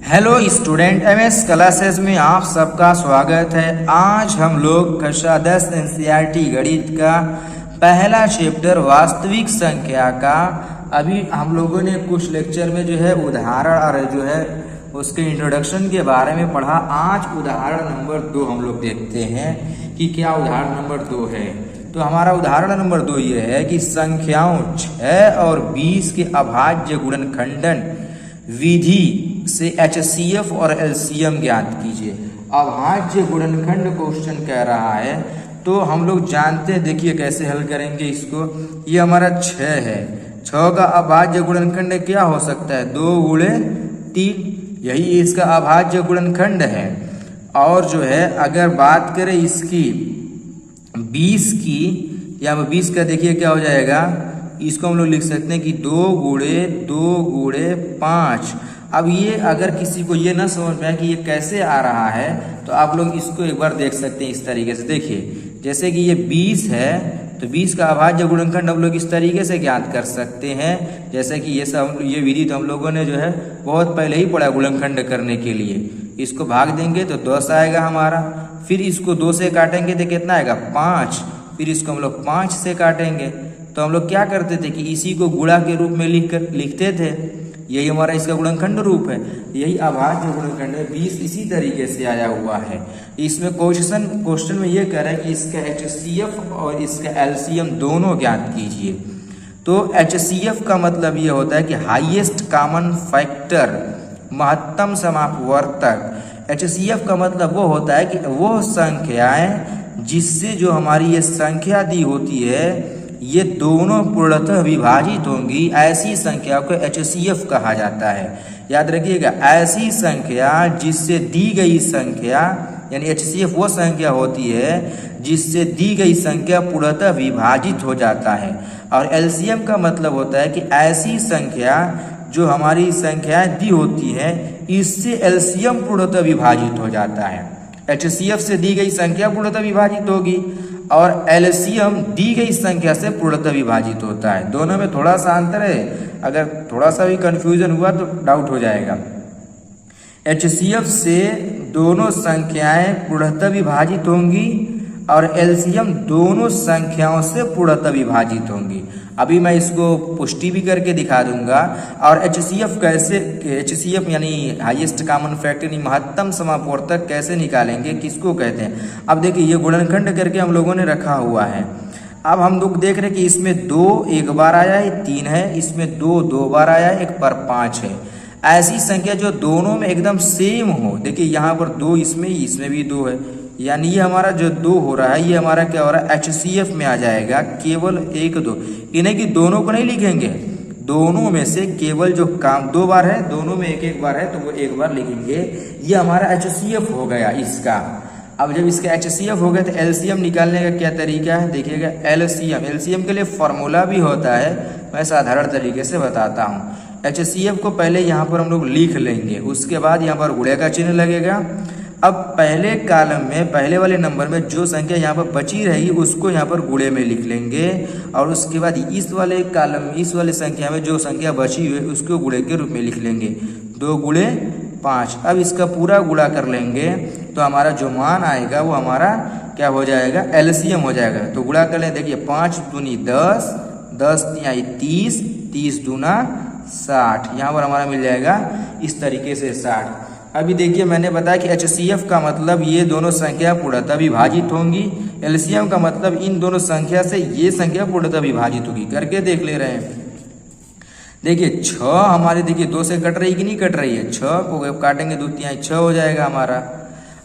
Hello student, MS classes में आप सबका स्वागत है। आज हम लोग कक्षा 10 एनसीईआरटी गणित का पहला चैप्टर वास्तविक संख्या का अभी हम लोगों ने कुछ लेक्चर में जो है उदाहरण और जो है उसके इंट्रोडक्शन के बारे में पढ़ा। आज उदाहरण नंबर 2 हम लोग देखते हैं कि क्या उदाहरण नंबर 2 है। तो हमारा उदाहरण नंबर 2 ये है कि संख्याओं 6 और 20 के अभाज्य गुणनखंडन विधि से HCF और LCM ज्ञात कीजिए। अभाज्य गुणनखंड क्वेश्चन कह रहा है, तो हम लोग जानते हैं, देखिए कैसे हल करेंगे इसको। ये हमारा 6 है, 6 का अभाज्य गुणनखंड क्या हो सकता है? 2 गुणे 3, यही इसका अभाज्य गुणनखंड है। और जो है अगर बात करें इसकी 20 की, या 20 का देखिए क्या हो जाएगा, इसको हम लोग लिख सकते हैं कि 2 गुणे 5। अब ये अगर किसी को ये ना समझ में आए कि ये कैसे आ रहा है, तो आप लोग इसको एक बार देख सकते हैं इस तरीके से। देखिए जैसे कि ये 20 है, तो 20 का अभाज्य गुणनखंड हम लोग इस तरीके से ज्ञात कर सकते हैं। जैसे कि ये विधि तो हम लोगों ने जो है बहुत पहले ही पढ़ा गुणनखंड करने के लिए। इसको भाग देंगे तो 10 आएगा हमारा, फिर इसको 2 से काटेंगे तो कितना आएगा? 5। फिर इसको हम लोग 5 से काटेंगे, तो हम लोग क्या करते थे कि इसी को गुणा के रूप में लिखते थे। यही हमारा इसका गुणनखंड रूप है, यही अभाज्य गुणनखंड है। 20 इसी तरीके से आया हुआ है। इसमें क्वेश्चन में ये कह रहा है कि इसका HCF और इसका LCM दोनों ज्ञात कीजिए। तो HCF का मतलब ये होता है कि हाईएस्ट कॉमन फैक्टर, महत्तम समापवर्तक। HCF का मतलब वो होता है कि वो संख्याएं जिससे जो हमारी ये संख्या दी होती है ये दोनों पूर्णतः विभाजित होंगी, ऐसी संख्या को HCF कहा जाता है। याद रखिएगा, ऐसी संख्या जिससे दी गई संख्या, यानी HCF वो संख्या होती है जिससे दी गई संख्या पूर्णतः विभाजित हो जाता है। और LCM का मतलब होता है कि ऐसी संख्या जो हमारी संख्याएं दी होती है इससे LCM पूर्णतः विभाजित हो जाता है। HCF से दी गई संख्या पूर्णतः विभाजित होगी और LCM दी गई संख्या से पूर्णतः विभाजित होता है। दोनों में थोड़ा सा अंतर है, अगर थोड़ा सा भी कंफ्यूजन हुआ तो डाउट हो जाएगा। HCF से दोनों संख्याएं पूर्णतः विभाजित होंगी और LCM दोनों संख्याओं से पूर्णतः विभाजित होंगी। अभी मैं इसको पुष्टि भी करके दिखा दूंगा। और HCF कैसे, HCF यानी हाईएस्ट कॉमन फैक्टर यानी महत्तम समापवर्तक कैसे निकालेंगे, किसको कहते हैं? अब देखिए ये गुणनखंड करके हम लोगों ने रखा हुआ है। अब हम लोग देख रहे हैं कि इसमें 2 एक बार आया है, 3 है, इसमें 2 बार आया है, 1 पर 5 है। ऐसी संख्या जो दोनों में एकदम सेम हो, देखिए यहाँ पर 2, इसमें भी 2 है, यानी ये हमारा जो 2 हो रहा है ये हमारा क्या हो रहा है? HCF में आ जाएगा। केवल 1 2, इन्हें कि दोनों को नहीं लिखेंगे, दोनों में से केवल जो काम 2 बार है, दोनों में 1 बार है, तो वो 1 बार लिखेंगे। ये हमारा HCF हो गया इसका। अब जब इसका HCF हो गया तो LCM निकालने का क्या तरीका है देखिएगा। LCM के लिए फॉर्मूला भी होता है, मैं साधारण तरीके से बताता हूँ। HCF को पहले यहाँ पर हम लोग लिख लेंगे, उसके बाद यहाँ पर गुणे का चिन्ह लगेगा। अब पहले कॉलम में, पहले वाले नंबर में जो संख्या यहाँ पर बची रहेगी उसको यहाँ पर गुणे में लिख लेंगे, और उसके बाद इस वाले कॉलम में, इस वाले संख्या में जो संख्या बची हुई है उसको गुणे के रूप में लिख लेंगे। 2 गुणे 5। अब इसका पूरा गुणा कर लेंगे तो हमारा जो मान आएगा वो हमारा क्या हो जाएगा? LCM हो जाएगा। तो गुणा कर लें, देखिए 5 दूनी 10, 10 तिहाई 30, 30 दूना 60, यहाँ पर हमारा मिल जाएगा इस तरीके से 60। अभी देखिए मैंने बताया कि HCF का मतलब ये दोनों संख्या पूर्णतः विभाजित होंगी, LCM का मतलब इन दोनों संख्या से ये संख्या पूर्णतः विभाजित होगी। करके देख ले रहे हैं। देखिए 6 हमारे, देखिए 2 से कट रही कि नहीं कट रही है? 6 को काटेंगे 2 तिहाई 6 हो जाएगा हमारा।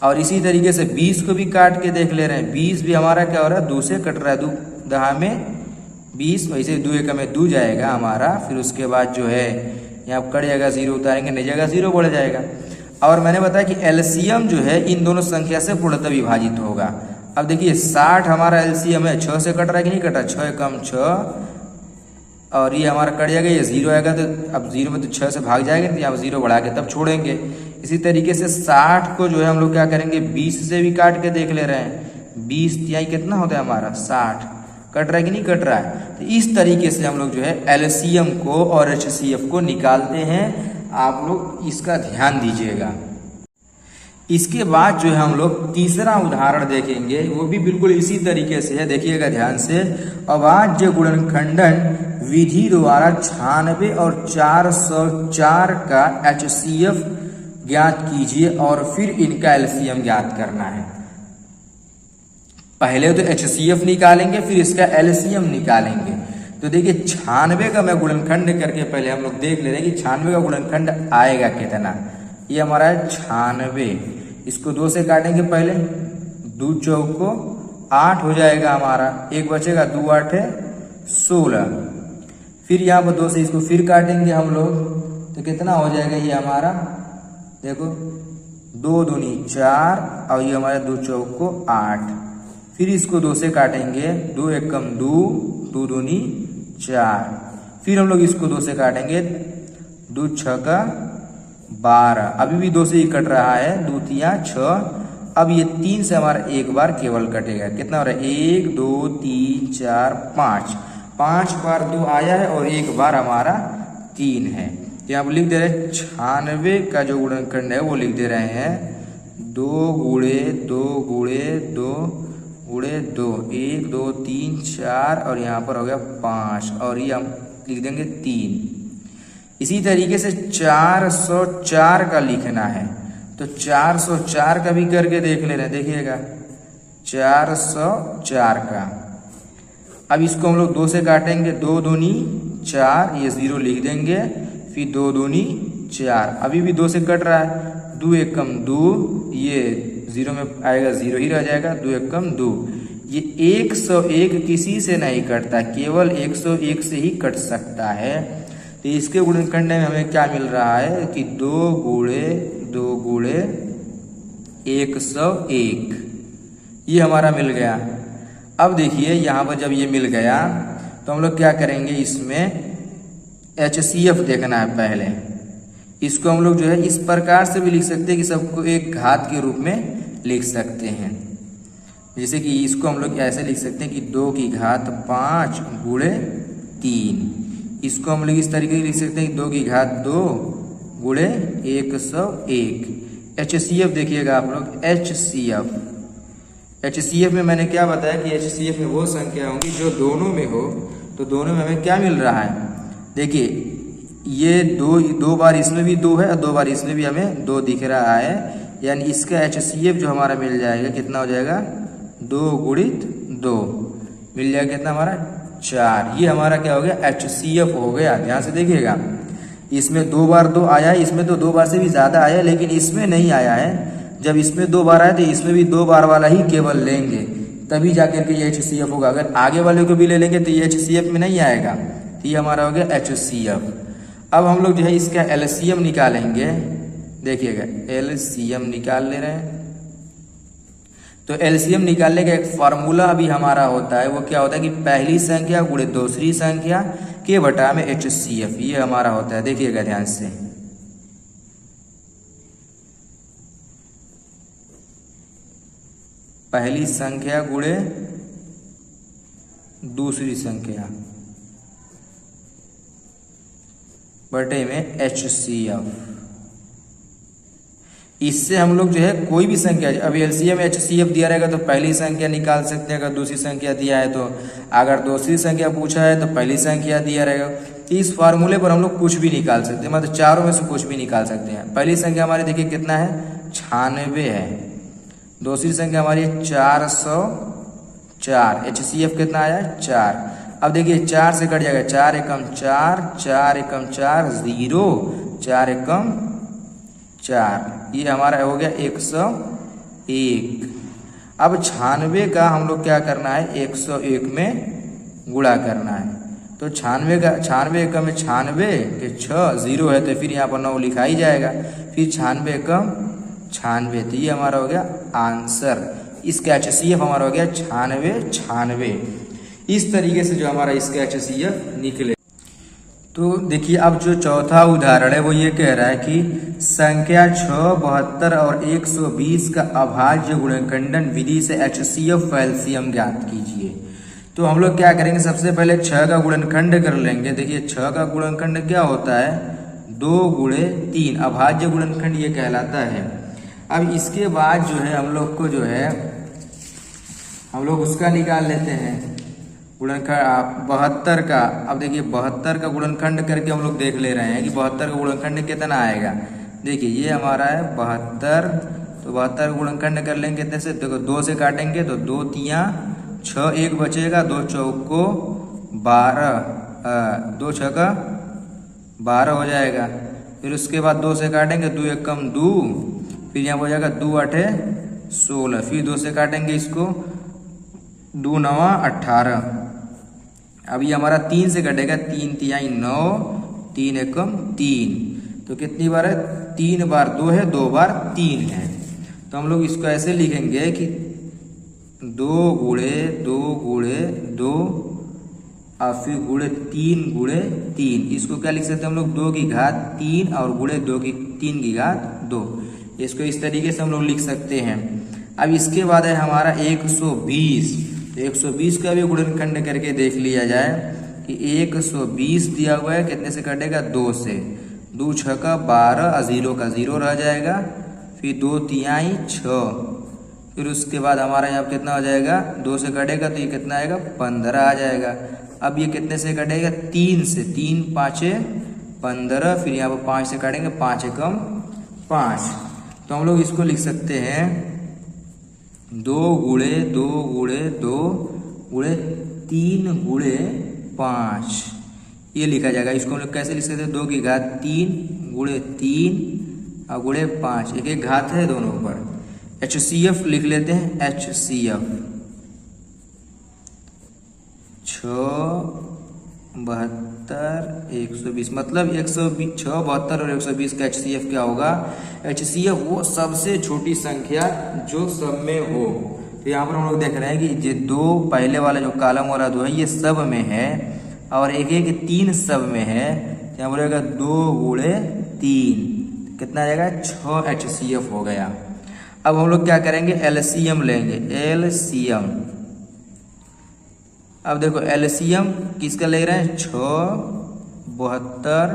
और इसी तरीके से 20 को भी काट के देख ले रहे हैं। 20 भी हमारा क्या हो रहा है? 2 से कट रहा है, 2 दहा में 20, वैसे 2 एकम में 2 जाएगा हमारा। फिर उसके बाद जो है यहाँ कट जाएगा, 0 उतारेंगे, नहीं जाएगा 0 बढ़ जाएगा। और मैंने बताया कि LCM जो है इन दोनों संख्या से पूर्णतः विभाजित होगा। अब देखिए 60 हमारा LCM है, 6 से कट रहा है कि नहीं कटा? 6 एकम 6, और ये हमारा कट जाएगा, ये 0 आएगा, तो अब 0 में तो 6 से भाग जाएगा, तो यहाँ 0 बढ़ा के तब छोड़ेंगे। इसी तरीके से 60 को जो है हम लोग क्या करेंगे? 20 से भी काट के देख ले रहे हैं। 20 तिहाई कितना होता है हमारा? 60। कट रहा है कि नहीं कट रहा है? तो इस तरीके से हम लोग जो है LCM को और HCF को निकालते हैं। आप लोग इसका ध्यान दीजिएगा। इसके बाद जो है हम लोग तीसरा उदाहरण देखेंगे, वो भी बिल्कुल इसी तरीके से है, देखिएगा ध्यान से। अभाज्य गुणनखंडन विधि द्वारा 96 और 404 का HCF ज्ञात कीजिए और फिर इनका LCM ज्ञात करना है। पहले तो HCF निकालेंगे, फिर इसका LCM निकालेंगे। तो देखिए 96 का मैं गुणनखंड करके पहले हम लोग देख ले रहे हैं कि 96 का गुणनखंड आएगा कितना। ये हमारा है 96, इसको 2 से काटेंगे पहले, 2 चौको 8 हो जाएगा हमारा, एक बचेगा 2 8 16। फिर यहाँ पर 2 से इसको फिर काटेंगे हम लोग तो कितना हो जाएगा ये हमारा, देखो 2 दूनी 4 और ये हमारे 2 चौको 8। फिर इसको 2 से काटेंगे, 2 एकम 2, 2 दूनी 4। फिर हम लोग इसको 2 से काटेंगे, 2 छक्का 12, अभी भी 2 से ही कट रहा है, 2 तिया 6। अब ये 3 से हमारा एक बार केवल कटेगा, कितना हो रहा है 1 2 3 4 5, 5 बार 2 आया है और एक बार हमारा 3 है। तो यहाँ पर लिख दे रहे हैं 96 का जो गुणनखंड है वो लिख दे रहे हैं 2 गुणे 2 गुणे 2 गुणे 2, 1 2 3 4 और यहाँ पर हो गया 5 और ये हम लिख देंगे 3। इसी तरीके से 404 का लिखना है, तो 404 का भी करके देख ले रहे हैं, देखिएगा 404 का। अब इसको हम लोग 2 से काटेंगे, 2 दूनी 4, ये 0 लिख देंगे, फिर 2 दूनी 4, अभी भी 2 से कट रहा है, 2 एकम 2, ये 0 में आएगा 0 ही रह जाएगा, 2 एकम 2। ये 101 किसी से नहीं कटता, केवल 101 से ही कट सकता है। तो इसके गुणनखंड में हमें क्या मिल रहा है कि 2 गुणे 2 गुणे 101, ये हमारा मिल गया। अब देखिए यहाँ पर जब ये मिल गया तो हम लोग क्या करेंगे, इसमें HCF देखना है पहले। इसको हम लोग जो है इस प्रकार से भी लिख सकते हैं कि सबको एक घात के रूप में लिख सकते हैं। जैसे कि इसको हम लोग ऐसे लिख सकते हैं कि 2 की घात 5 गुणे 3। इसको हम लोग इस तरीके से लिख सकते हैं कि 2 की घात 2 गुणे 101। HCF देखिएगा आप लोग, HCF में मैंने क्या बताया कि HCF में वो संख्या होंगी जो दोनों में हो। तो दोनों में हमें क्या मिल रहा है, देखिए ये 2 बार इसमें भी 2 है और 2 बार इसमें भी हमें 2 दिख रहा है, यानी इसका HCF जो हमारा मिल जाएगा कितना हो जाएगा, 2 गुणित 2 मिल जाएगा, कितना हमारा 4। ये हमारा क्या हो गया, HCF हो गया। ध्यान से देखिएगा, इसमें 2 बार 2 आया है, इसमें तो 2 बार से भी ज्यादा आया है, लेकिन इसमें नहीं आया है। जब इसमें 2 बार आया तो इसमें भी 2 बार वाला ही केवल लेंगे, तभी जाकर के ये HCF होगा। अगर आगे वाले को भी ले लेंगे तो ये HCF में नहीं आएगा। तो ये हमारा हो गया HCF। अब हम लोग जो है इसका LCM निकालेंगे, देखिएगा LCM निकाल ले रहे हैं। तो LCM निकालने का एक फॉर्मूला भी हमारा होता है, वो क्या होता है कि पहली संख्या गुणे दूसरी संख्या के बटा में HCF, ये हमारा होता है। देखिएगा ध्यान से, पहली संख्या गुणे दूसरी संख्या बटे में HCF। इससे हम लोग जो है कोई भी संख्या, अभी LCM में HCF दिया रहेगा तो पहली संख्या निकाल सकते हैं, अगर दूसरी संख्या दिया है तो, अगर दूसरी संख्या पूछा है तो पहली संख्या दिया रहेगा। इस फार्मूले पर हम लोग कुछ भी निकाल सकते हैं, मतलब चारों में से कुछ भी निकाल सकते हैं। पहली संख्या हमारी देखिए कितना है, 96 है। दूसरी संख्या हमारी 404, HCF कितना आया, 4। अब देखिए 4 से कट जाएगा, 4 एकम 4, 4 एकम 4 0, 4 एकम 4, ये हमारा हो गया 101। अब 96 का हम लोग क्या करना है, 101 में गुणा करना है। तो 96 का 96 एकम में 96 के 6 0 है, तो फिर यहाँ पर 9 लिखा ही जाएगा, फिर 96 एकम 96, तो ये हमारा हो गया आंसर। इसका HCF हमारा हो गया 96। इस तरीके से जो हमारा इसका HCF निकले। तो देखिए अब जो चौथा उदाहरण है वो ये कह रहा है कि संख्या 6, 72 और 120 का अभाज्य गुणनखंडन विधि से HCF LCM ज्ञात कीजिए। तो हम लोग क्या करेंगे, सबसे पहले 6 का गुणनखंड कर लेंगे। देखिए 6 का गुणनखंड क्या होता है, 2 गुणे 3, अभाज्य गुणनखंड ये कहलाता है। अब इसके बाद जो है हम लोग को जो है हम लोग उसका निकाल लेते हैं गुणनखंड 72 का। अब देखिए 72 का गुणनखंड करके हम लोग देख ले रहे हैं कि 72 का गुणनखंड कितना आएगा। देखिए ये हमारा है 72, तो 72 का गुणनखंड कर लेंगे कितने से, देखो 2 से काटेंगे तो 2 तिया 6, 1 बचेगा, 2 चौको 12, 2 6 का 12 हो जाएगा। फिर उसके बाद 2 से काटेंगे, 2 1 कम 2, फिर यहाँ हो जाएगा 2 8 16, फिर 2 से काटेंगे इसको, 2 9 18। अब ये हमारा 3 से कटेगा, 3 तिहाई 9, 3 1 3, तो कितनी बार है, 3 बार 2 है, 2 बार 3 है। तो हम लोग इसको ऐसे लिखेंगे कि 2 गुणे 2 गुणे 2 और फिर गुणे 3 गुणे 3। इसको क्या लिख सकते हैं हम लोग, 2 की घात 3 और गुणे 2 की 3 की घात 2। इसको इस तरीके से हम लोग लिख सकते हैं। अब इसके बाद है हमारा 120। तो 120 का भी गुणनखंड करके देख लिया जाए कि 120 दिया हुआ है, कितने से कटेगा, 2 से, 2 6 का 12, 0 का 0 रह जाएगा, फिर 2 तिहाई 6, फिर उसके बाद हमारा यहाँ कितना हो जाएगा, 2 से कटेगा तो ये कितना आएगा, 15 आ जाएगा। अब ये कितने से कटेगा, 3 से, 3 5 15, फिर यहाँ पर 5 से काटेंगे, 5 एकम 5। तो हम लोग इसको लिख सकते हैं 2 गुणे 2 गुणे 2 गुणे 3 गुणे 5, ये लिखा जाएगा। इसको हम लोग कैसे लिख सकते हैं, 2 की घात 3 गुणे 3 और गुणे 5, एक एक घात है दोनों पर। HCF लिख लेते हैं, HCF 6 72 120, मतलब 120 6 72 और 120 का HCF क्या होगा, HCF वो सबसे छोटी संख्या जो सब में हो। तो यहाँ पर हम लोग देख रहे हैं कि ये 2 पहले वाला जो कॉलम वाला 2 है ये सब में है और एक एक 3 सब में है। यहाँ बोलेगा 2 गुणे 3, कितना आ जाएगा, 6 HCF हो गया। अब हम लोग क्या करेंगे, LCM लेंगे, LCM। अब देखो LCM किसका ले रहे हैं, 6 72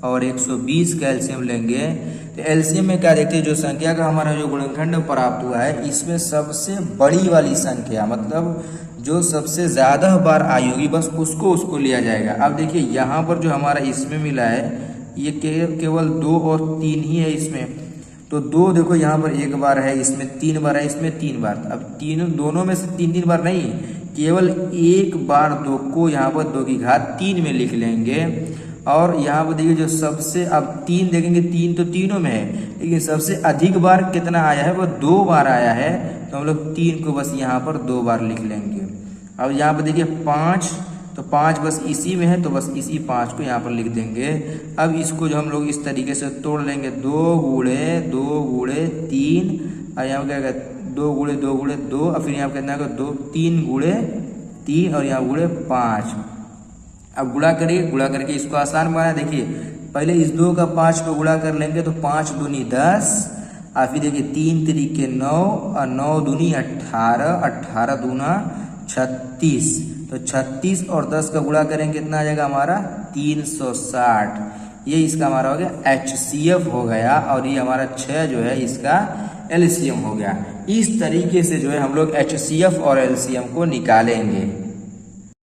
और 120 का LCM लेंगे। तो LCM में क्या देखते हैं, जो संख्या का हमारा जो गुणनखंड प्राप्त हुआ है इसमें सबसे बड़ी वाली संख्या, मतलब जो सबसे ज़्यादा बार आई होगी बस उसको लिया जाएगा। अब देखिए यहाँ पर जो हमारा इसमें मिला है ये केवल 2 और 3 ही है इसमें। तो 2 देखो यहाँ पर 1 बार है, इसमें 3 बार है, इसमें 3 बार। अब दोनों में से 3 बार नहीं, केवल 1 बार 2 को यहाँ पर 2 की घात 3 में लिख लेंगे। और यहाँ पर देखिए जो सबसे, अब 3 देखेंगे, 3 तो तीनों में है, लेकिन सबसे अधिक बार कितना आया है, वो 2 बार आया है। तो हम लोग 3 को बस यहाँ पर 2 बार लिख लेंगे। अब यहाँ पर देखिए 5, तो 5 बस इसी में है, तो बस इसी 5 को यहाँ पर लिख देंगे। अब इसको जो हम लोग इस तरीके से तोड़ लेंगे, 2 गुणे 3 और यहाँ क्या कहते 2 गुणे 2 और फिर यहाँ कितना होगा 2 3 गुणे 3 और यहाँ गुणे 5। अब गुणा करिए, गुणा करके इसको आसान बनाना। देखिए पहले इस 2 का 5 को गुणा कर लेंगे तो 5 दूनी 10 और फिर देखिए 3 तरीके 9 और 9 दूनी 18, 18 दूना 36। तो 36 और 10 का गुणा करेंगे कितना आ जाएगा हमारा 360। ये इसका हमारा हो गया HCF हो गया और ये हमारा 6 जो है इसका LCM हो गया। इस तरीके से जो है हम लोग HCF और LCM को निकालेंगे।